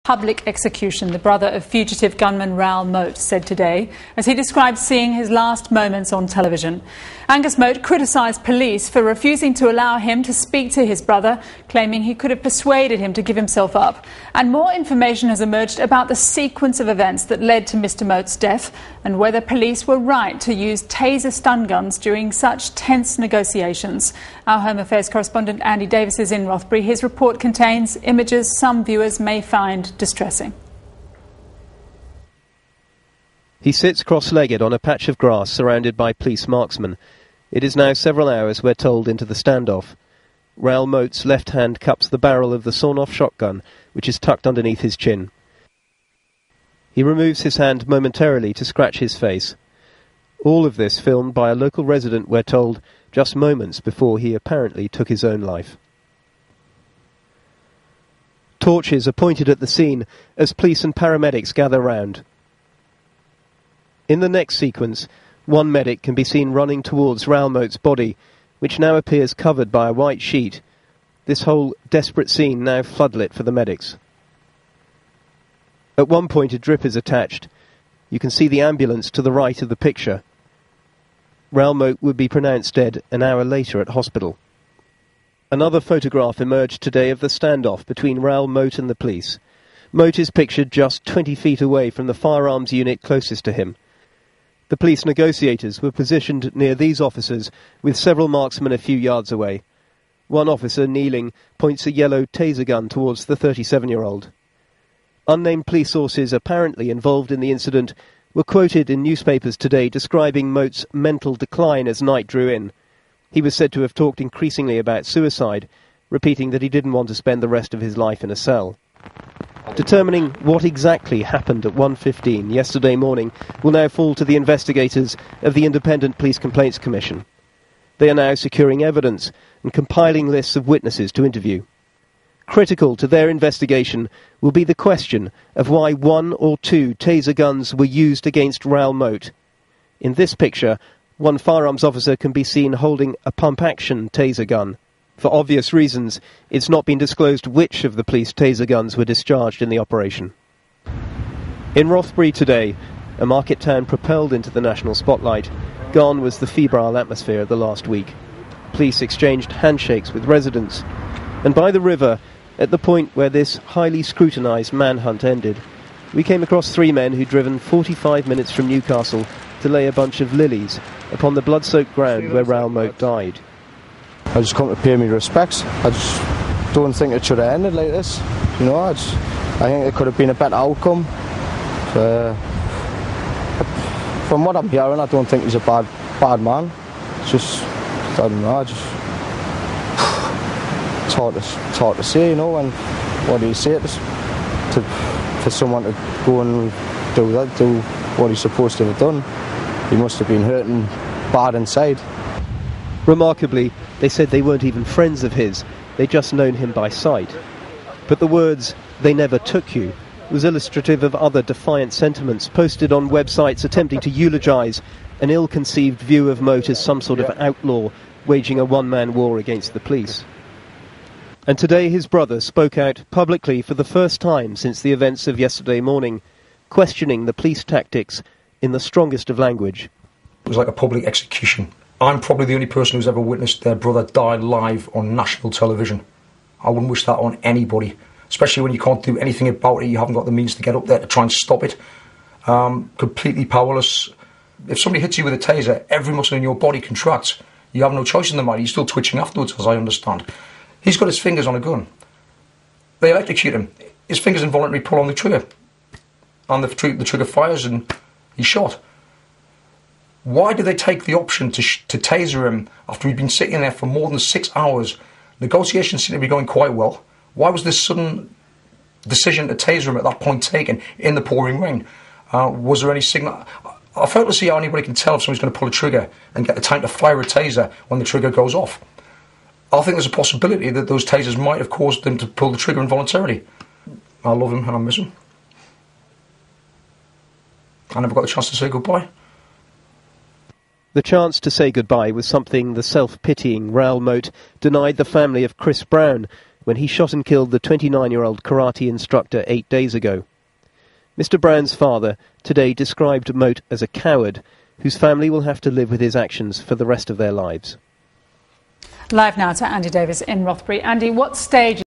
Public execution, the brother of fugitive gunman Raoul Moat said today, as he described seeing his last moments on television. Angus Moat criticised police for refusing to allow him to speak to his brother, claiming he could have persuaded him to give himself up. And more information has emerged about the sequence of events that led to Mr Moat's death and whether police were right to use taser stun guns during such tense negotiations. Our Home Affairs correspondent Andy Davis is in Rothbury. His report contains images some viewers may find distressing. He sits cross-legged on a patch of grass surrounded by police marksmen. It is now several hours, we're told, into the standoff. Raoul Moat's left hand cups the barrel of the sawn-off shotgun, which is tucked underneath his chin. He removes his hand momentarily to scratch his face. All of this filmed by a local resident, we're told, just moments before he apparently took his own life. Torches are pointed at the scene as police and paramedics gather round. In the next sequence, one medic can be seen running towards Raoul Moat's body, which now appears covered by a white sheet. This whole desperate scene now floodlit for the medics. At one point a drip is attached. You can see the ambulance to the right of the picture. Raoul Moat would be pronounced dead an hour later at hospital. Another photograph emerged today of the standoff between Raoul Moat and the police. Moat is pictured just 20 feet away from the firearms unit closest to him. The police negotiators were positioned near these officers, with several marksmen a few yards away. One officer, kneeling, points a yellow taser gun towards the 37-year-old. Unnamed police sources apparently involved in the incident were quoted in newspapers today describing Moat's mental decline as night drew in. He was said to have talked increasingly about suicide, repeating that he didn't want to spend the rest of his life in a cell. Determining what exactly happened at 1:15 yesterday morning will now fall to the investigators of the Independent Police Complaints Commission. They are now securing evidence and compiling lists of witnesses to interview. Critical to their investigation will be the question of why one or two taser guns were used against Raoul Moat. In this picture, one firearms officer can be seen holding a pump-action taser gun. For obvious reasons, it's not been disclosed which of the police taser guns were discharged in the operation. In Rothbury today, a market town propelled into the national spotlight, gone was the febrile atmosphere of the last week. Police exchanged handshakes with residents. And by the river, at the point where this highly scrutinised manhunt ended, we came across three men who'd driven 45 minutes from Newcastle to lay a bunch of lilies upon the blood-soaked ground where Raoul Moat died. I just come to pay me respects. I just don't think it should have ended like this. You know, I think it could have been a better outcome. From what I'm hearing, I don't think he's a bad man. It's just, I don't know, it's hard to say, you know, and what do you say for someone to go and do what he's supposed to have done? He must have been hurting bad inside. Remarkably, they said they weren't even friends of his, they'd just known him by sight. But the words, "they never took you," was illustrative of other defiant sentiments posted on websites attempting to eulogise an ill-conceived view of Moat as some sort of outlaw waging a one-man war against the police. And today his brother spoke out publicly for the first time since the events of yesterday morning, questioning the police tactics in the strongest of language. It was like a public execution. I'm probably the only person who's ever witnessed their brother die live on national television. I wouldn't wish that on anybody, especially when you can't do anything about it. You haven't got the means to get up there to try and stop it. Completely powerless. If somebody hits you with a taser, every muscle in your body contracts. You have no choice in the matter. You're still twitching afterwards, as I understand. He's got his fingers on a gun. They electrocute him. His fingers involuntarily pull on the trigger. And the trigger fires and he's shot. Why did they take the option to taser him after he'd been sitting there for more than 6 hours? Negotiations seem to be going quite well. Why was this sudden decision to taser him at that point taken in the pouring rain? Was there any signal? I fail to see how anybody can tell if somebody's going to pull a trigger and get the time to fire a taser when the trigger goes off. I think there's a possibility that those tasers might have caused them to pull the trigger involuntarily. I love him and I miss him. I never got the chance to say goodbye. The chance to say goodbye was something the self-pitying Raoul Moat denied the family of Chris Brown, when he shot and killed the 29-year-old karate instructor 8 days ago. Mr. Brown's father today described Moat as a coward whose family will have to live with his actions for the rest of their lives. Live now to Andy Davis in Rothbury. Andy, what stage